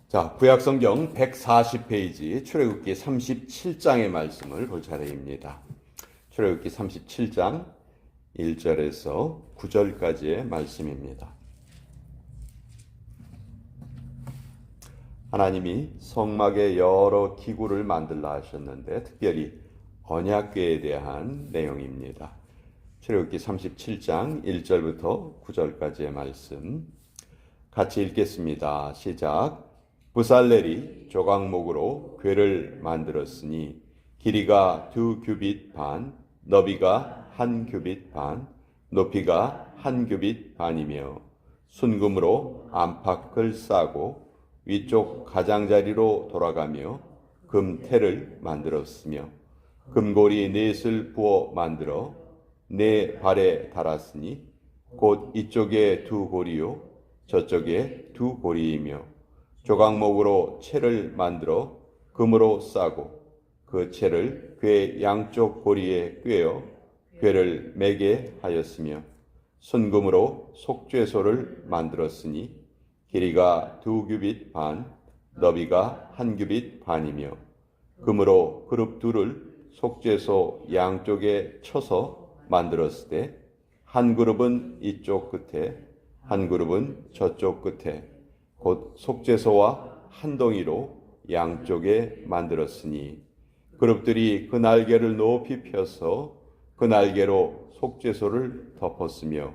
자, 구약성경 140페이지 출애굽기 37장의 말씀을 볼 차례입니다. 출애굽기 37장 1절에서 9절까지의 말씀입니다. 하나님이 성막에 여러 기구를 만들라 하셨는데 특별히 언약궤에 대한 내용입니다. 출애굽기 37장 1절부터 9절까지의 말씀 같이 읽겠습니다. 시작. 부살렐이 조각목으로 궤를 만들었으니 길이가 2규빗 반, 너비가 1규빗 반, 높이가 1규빗 반이며 순금으로 안팎을 싸고 위쪽 가장자리로 돌아가며 금테를 만들었으며 금고리 넷을 부어 만들어 네 발에 달았으니 곧 이쪽에 2고리요 저쪽에 2고리이며 조각목으로 채를 만들어 금으로 싸고 그 채를 궤 양쪽 고리에 꿰어 궤를 매게 하였으며 순금으로 속죄소를 만들었으니 길이가 2규빗 반, 너비가 1규빗 반이며 금으로 그룹 둘을 속죄소 양쪽에 쳐서 만들었을 때 한 그룹은 이쪽 끝에 한 그룹은 저쪽 끝에 곧 속죄소와 한 덩이로 양쪽에 만들었으니 그룹들이 그 날개를 높이 펴서 그 날개로 속죄소를 덮었으며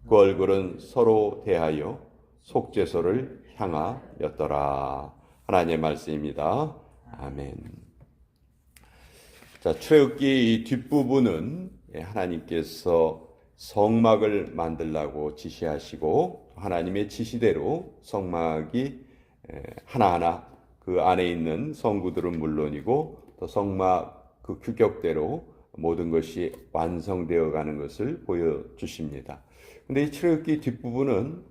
그 얼굴은 서로 대하여 속죄소를 향하였더라. 하나님의 말씀입니다. 아멘. 자, 출애굽기 이 뒷부분은 하나님께서 성막을 만들라고 지시하시고 하나님의 지시대로 성막이 하나하나 그 안에 있는 성구들은 물론이고 또 성막 그 규격대로 모든 것이 완성되어 가는 것을 보여주십니다. 근데 이 출애굽기 뒷부분은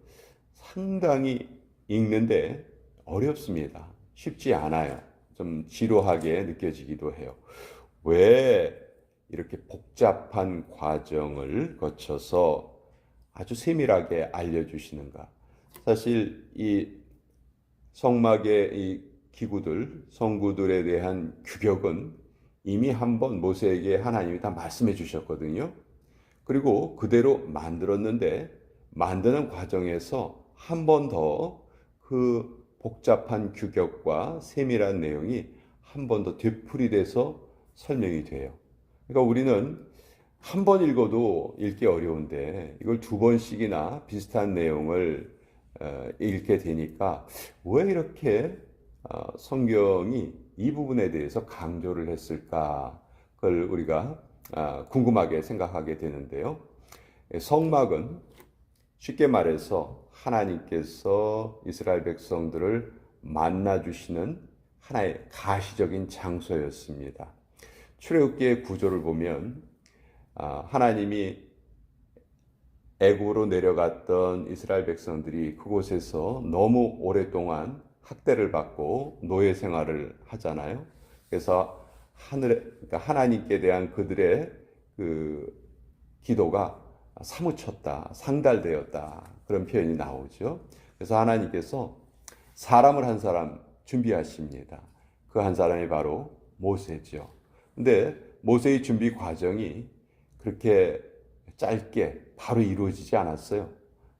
상당히 읽는데 어렵습니다. 쉽지 않아요. 좀 지루하게 느껴지기도 해요. 왜 이렇게 복잡한 과정을 거쳐서 아주 세밀하게 알려주시는가? 사실 이 성막의 이 기구들, 성구들에 대한 규격은 이미 한번 모세에게 하나님이 다 말씀해 주셨거든요. 그리고 그대로 만들었는데 만드는 과정에서 한 번 더 그 복잡한 규격과 세밀한 내용이 한 번 더 되풀이돼서 설명이 돼요. 그러니까 우리는 한 번 읽어도 읽기 어려운데 이걸 두 번씩이나 비슷한 내용을 읽게 되니까 왜 이렇게 성경이 이 부분에 대해서 강조를 했을까? 그걸 우리가 궁금하게 생각하게 되는데요. 성막은 쉽게 말해서 하나님께서 이스라엘 백성들을 만나주시는 하나의 가시적인 장소였습니다. 출애굽기의 구조를 보면 하나님이 애굽으로 내려갔던 이스라엘 백성들이 그곳에서 너무 오랫동안 학대를 받고 노예 생활을 하잖아요. 그래서 그러니까 하나님께 대한 그들의 그 기도가 사무쳤다, 상달되었다 그런 표현이 나오죠. 그래서 하나님께서 사람을 한 사람 준비하십니다. 그 한 사람이 바로 모세죠. 근데 모세의 준비 과정이 그렇게 짧게 바로 이루어지지 않았어요.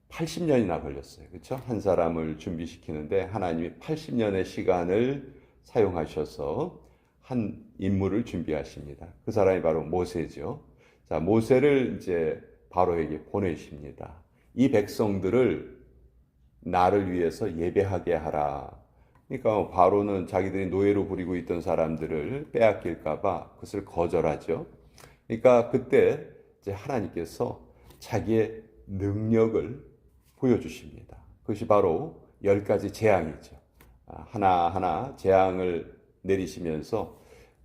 80년이나 걸렸어요. 그렇죠? 한 사람을 준비시키는데 하나님이 80년의 시간을 사용하셔서 한 인물을 준비하십니다. 그 사람이 바로 모세죠. 자, 모세를 이제 바로에게 보내십니다. 이 백성들을 나를 위해서 예배하게 하라. 그러니까 바로는 자기들이 노예로 부리고 있던 사람들을 빼앗길까봐 그것을 거절하죠. 그러니까 그때 이제 하나님께서 자기의 능력을 보여주십니다. 그것이 바로 10가지 재앙이죠. 하나하나 재앙을 내리시면서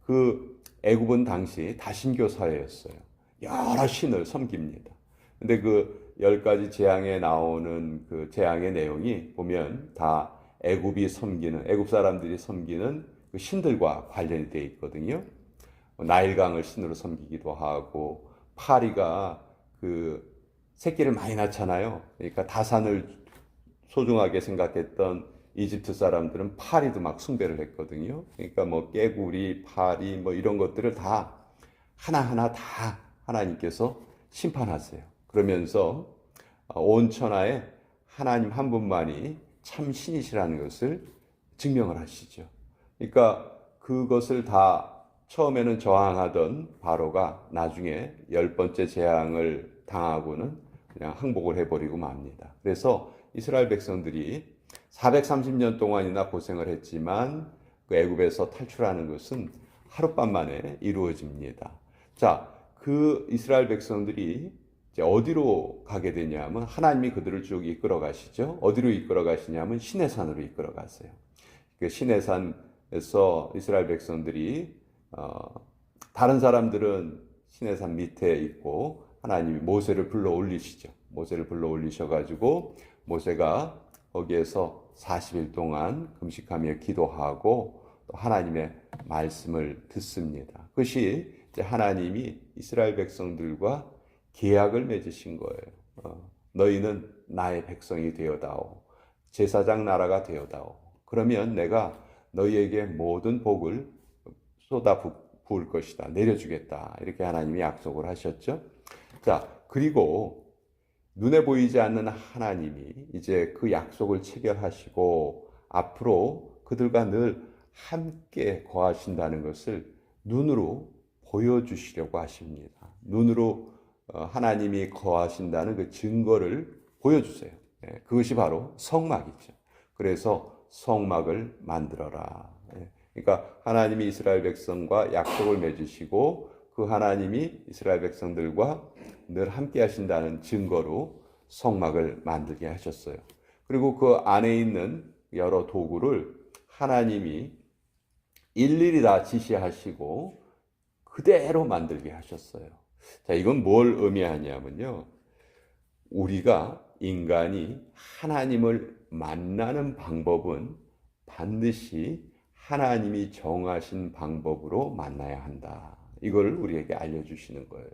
그 애굽은 당시 다신교 사회였어요. 여러 신을 섬깁니다. 근데 그 10가지 재앙에 나오는 그 재앙의 내용이 보면 다 애굽 사람들이 섬기는 그 신들과 관련이 되어 있거든요. 나일강을 신으로 섬기기도 하고 파리가 그 새끼를 많이 낳잖아요. 그러니까 다산을 소중하게 생각했던 이집트 사람들은 파리도 막 숭배를 했거든요. 그러니까 뭐 깨구리, 파리 뭐 이런 것들을 다 하나하나 다 하나님께서 심판하세요. 그러면서 온 천하에 하나님 한 분만이 참 신이시라는 것을 증명을 하시죠. 그러니까 그것을 다 처음에는 저항하던 바로가 나중에 10번째 재앙을 당하고는 그냥 항복을 해버리고 맙니다. 그래서 이스라엘 백성들이 430년 동안이나 고생을 했지만 그 애굽에서 탈출하는 것은 하룻밤 만에 이루어집니다. 자, 그 이스라엘 백성들이 이제 어디로 가게 되냐면 하나님이 그들을 쭉 이끌어 가시죠. 어디로 이끌어 가시냐면 시내산으로 이끌어 가세요. 그 시내산에서 이스라엘 백성들이 다른 사람들은 시내산 밑에 있고 하나님이 모세를 불러 올리시죠. 모세를 불러 올리셔 가지고 모세가 거기에서 40일 동안 금식하며 기도하고 또 하나님의 말씀을 듣습니다. 그것이 이제 하나님이 이스라엘 백성들과 계약을 맺으신 거예요. 너희는 나의 백성이 되어다오. 제사장 나라가 되어다오. 그러면 내가 너희에게 모든 복을 쏟아 부을 것이다. 내려주겠다. 이렇게 하나님이 약속을 하셨죠. 자, 그리고 눈에 보이지 않는 하나님이 이제 그 약속을 체결하시고 앞으로 그들과 늘 함께 거하신다는 것을 눈으로 보여주시려고 하십니다. 눈으로 하나님이 거하신다는 그 증거를 보여주세요. 그것이 바로 성막이죠. 그래서 성막을 만들어라. 그러니까 하나님이 이스라엘 백성과 약속을 맺으시고 그 하나님이 이스라엘 백성들과 늘 함께 하신다는 증거로 성막을 만들게 하셨어요. 그리고 그 안에 있는 여러 도구를 하나님이 일일이 다 지시하시고 그대로 만들게 하셨어요. 자, 이건 뭘 의미하냐면요. 우리가 인간이 하나님을 만나는 방법은 반드시 하나님이 정하신 방법으로 만나야 한다. 이걸 우리에게 알려주시는 거예요.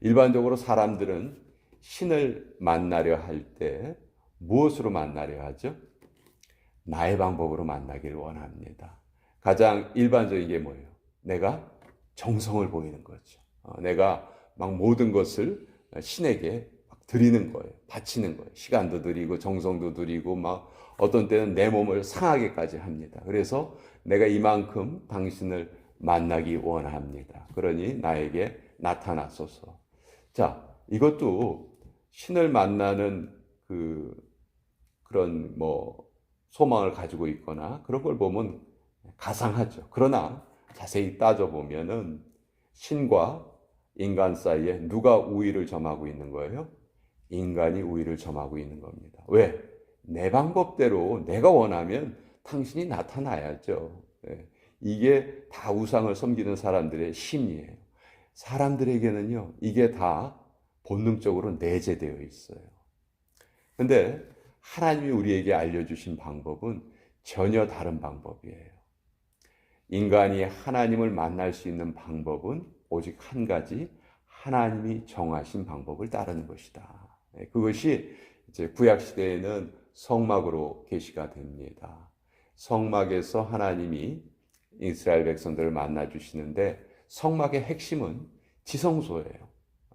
일반적으로 사람들은 신을 만나려 할 때 무엇으로 만나려 하죠? 나의 방법으로 만나기를 원합니다. 가장 일반적인 게 뭐예요? 내가 정성을 보이는 거죠. 내가 막 모든 것을 신에게 드리는 거예요. 바치는 거예요. 시간도 드리고 정성도 드리고 막 어떤 때는 내 몸을 상하게까지 합니다. 그래서 내가 이만큼 당신을 만나기 원합니다. 그러니 나에게 나타나소서. 자, 이것도 신을 만나는 그런 뭐 소망을 가지고 있거나 그런 걸 보면 가상하죠. 그러나 자세히 따져보면은 신과 인간 사이에 누가 우위를 점하고 있는 거예요? 인간이 우위를 점하고 있는 겁니다. 왜? 내 방법대로 내가 원하면 당신이 나타나야죠. 이게 다 우상을 섬기는 사람들의 심리예요. 사람들에게는요, 이게 다 본능적으로 내재되어 있어요. 근데 하나님이 우리에게 알려주신 방법은 전혀 다른 방법이에요. 인간이 하나님을 만날 수 있는 방법은 오직 한 가지, 하나님이 정하신 방법을 따르는 것이다. 그것이 이제 구약 시대에는 성막으로 계시가 됩니다. 성막에서 하나님이 이스라엘 백성들을 만나 주시는데 성막의 핵심은 지성소예요.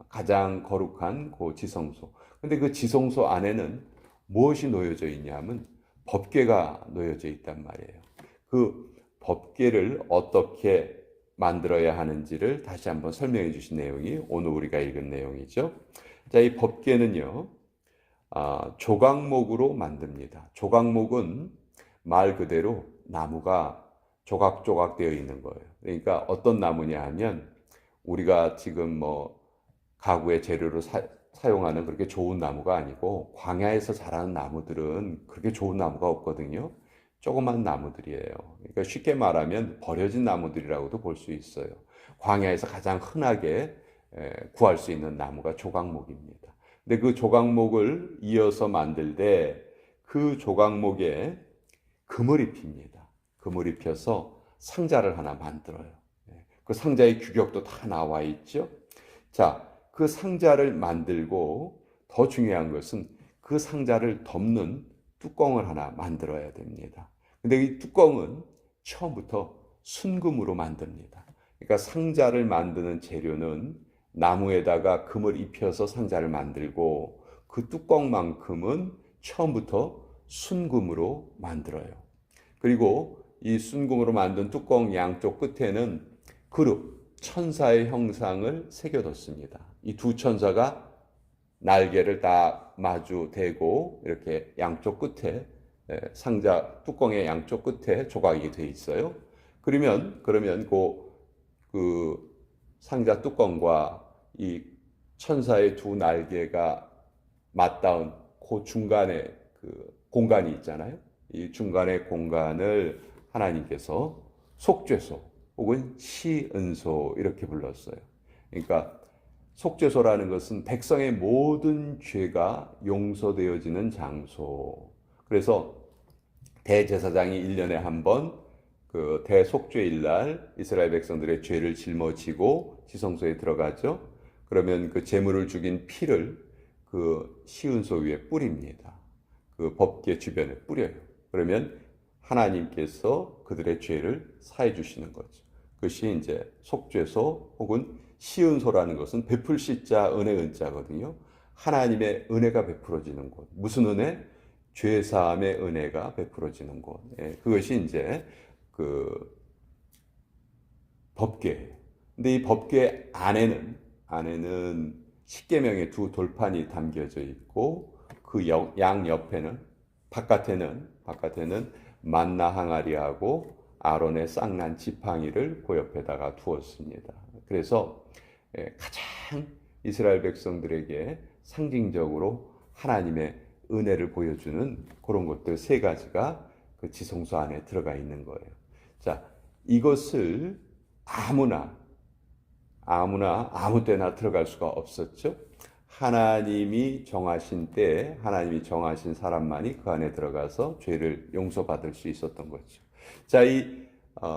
가장 거룩한 그 지성소. 근데 그 지성소 안에는 무엇이 놓여져 있냐면 법궤가 놓여져 있단 말이에요. 그 법궤를 어떻게 만들어야 하는지를 다시 한번 설명해 주신 내용이 오늘 우리가 읽은 내용이죠. 자, 이 법궤는요, 조각목으로 만듭니다. 조각목은 말 그대로 나무가 조각조각 되어 있는 거예요. 그러니까 어떤 나무냐 하면 우리가 지금 뭐 가구의 재료로 사용하는 그렇게 좋은 나무가 아니고 광야에서 자라는 나무들은 그렇게 좋은 나무가 없거든요. 조그만 나무들이에요. 그러니까 쉽게 말하면 버려진 나무들이라고도 볼 수 있어요. 광야에서 가장 흔하게 구할 수 있는 나무가 조각목입니다. 근데 그 조각목을 이어서 만들 때 그 조각목에 금을 입힙니다. 금을 입혀서 상자를 하나 만들어요. 그 상자의 규격도 다 나와 있죠. 자, 그 상자를 만들고 더 중요한 것은 그 상자를 덮는 뚜껑을 하나 만들어야 됩니다. 근데 이 뚜껑은 처음부터 순금으로 만듭니다. 그러니까 상자를 만드는 재료는 나무에다가 금을 입혀서 상자를 만들고 그 뚜껑만큼은 처음부터 순금으로 만들어요. 그리고 이 순금으로 만든 뚜껑 양쪽 끝에는 그룹, 천사의 형상을 새겨뒀습니다. 이 두 천사가 날개를 다 마주 대고 이렇게 양쪽 끝에 상자 뚜껑의 양쪽 끝에 조각이 돼 있어요. 그러면 그 상자 뚜껑과 이 천사의 두 날개가 맞닿은 그 중간에 그 공간이 있잖아요. 이 중간의 공간을 하나님께서 속죄소 혹은 시은소 이렇게 불렀어요. 그러니까 속죄소라는 것은 백성의 모든 죄가 용서되어지는 장소. 그래서 대제사장이 1년에 한 번 그 대속죄일 날 이스라엘 백성들의 죄를 짊어지고 지성소에 들어가죠. 그러면 그 제물을 죽인 피를 그 시은소 위에 뿌립니다. 그 법궤 주변에 뿌려요. 그러면 하나님께서 그들의 죄를 사해 주시는 거죠. 그것이 이제 속죄소 혹은 시은소라는 것은 베풀 시자 은혜 은자거든요. 하나님의 은혜가 베풀어지는 곳. 무슨 은혜? 죄 사함의 은혜가 베풀어지는 곳. 그것이 이제 그 법궤예요. 근데 이 법궤 안에는 십계명의 두 돌판이 담겨져 있고 그 양 옆에는 바깥에는 만나 항아리하고 아론의 쌍난 지팡이를 그 옆에다가 두었습니다. 그래서 가장 이스라엘 백성들에게 상징적으로 하나님의 은혜를 보여주는 그런 것들 세 가지가 그 지성소 안에 들어가 있는 거예요. 자, 이것을 아무나 아무 때나 들어갈 수가 없었죠. 하나님이 정하신 때에 하나님이 정하신 사람만이 그 안에 들어가서 죄를 용서받을 수 있었던 거죠. 자, 이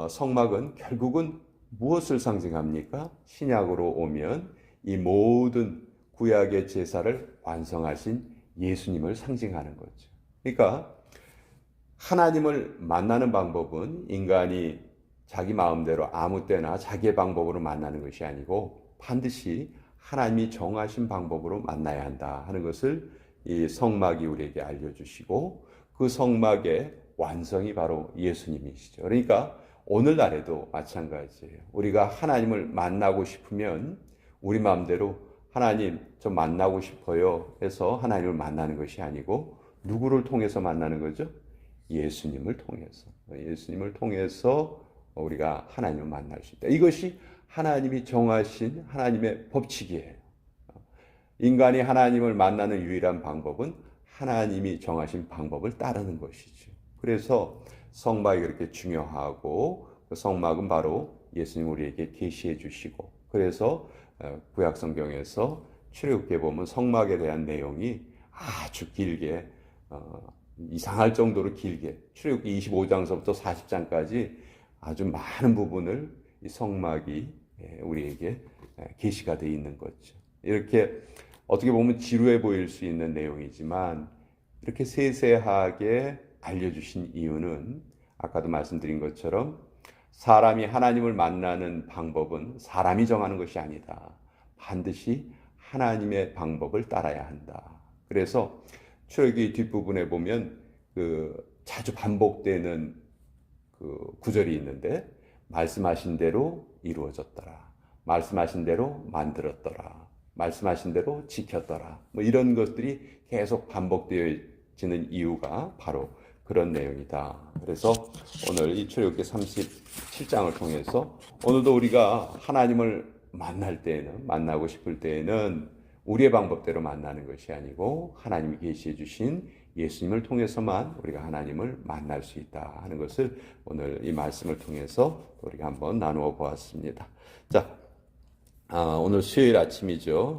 성막은 결국은 무엇을 상징합니까? 신약으로 오면 이 모든 구약의 제사를 완성하신 예수님을 상징하는 거죠. 그러니까 하나님을 만나는 방법은 인간이 자기 마음대로 아무 때나 자기의 방법으로 만나는 것이 아니고 반드시 하나님이 정하신 방법으로 만나야 한다 하는 것을 이 성막이 우리에게 알려주시고 그 성막의 완성이 바로 예수님이시죠. 그러니까 오늘날에도 마찬가지예요. 우리가 하나님을 만나고 싶으면 우리 마음대로 하나님 저 만나고 싶어요 해서 하나님을 만나는 것이 아니고 누구를 통해서 만나는 거죠? 예수님을 통해서 우리가 하나님을 만날 수 있다. 이것이 하나님이 정하신 하나님의 법칙이에요. 인간이 하나님을 만나는 유일한 방법은 하나님이 정하신 방법을 따르는 것이죠. 그래서 성막이 그렇게 중요하고 그 성막은 바로 예수님 우리에게 계시해 주시고 그래서 구약 성경에서 출애굽기에 보면 성막에 대한 내용이 아주 길게 이상할 정도로 길게 출애굽기 25장서부터 40장까지 아주 많은 부분을 이 성막이 우리에게 계시가 되어 있는 거죠. 이렇게 어떻게 보면 지루해 보일 수 있는 내용이지만 이렇게 세세하게 알려주신 이유는 아까도 말씀드린 것처럼 사람이 하나님을 만나는 방법은 사람이 정하는 것이 아니다. 반드시 하나님의 방법을 따라야 한다. 그래서 출애굽기 뒷부분에 보면 그 자주 반복되는 그 구절이 있는데 말씀하신 대로 이루어졌더라. 말씀하신 대로 만들었더라. 말씀하신 대로 지켰더라. 뭐 이런 것들이 계속 반복되어지는 이유가 바로 그런 내용이다. 그래서 오늘 이 출애굽기 37장을 통해서 오늘도 우리가 하나님을 만나고 싶을 때에는 우리의 방법대로 만나는 것이 아니고 하나님이 계시해 주신 예수님을 통해서만 우리가 하나님을 만날 수 있다 하는 것을 오늘 이 말씀을 통해서 우리가 한번 나누어 보았습니다. 자, 오늘 수요일 아침이죠.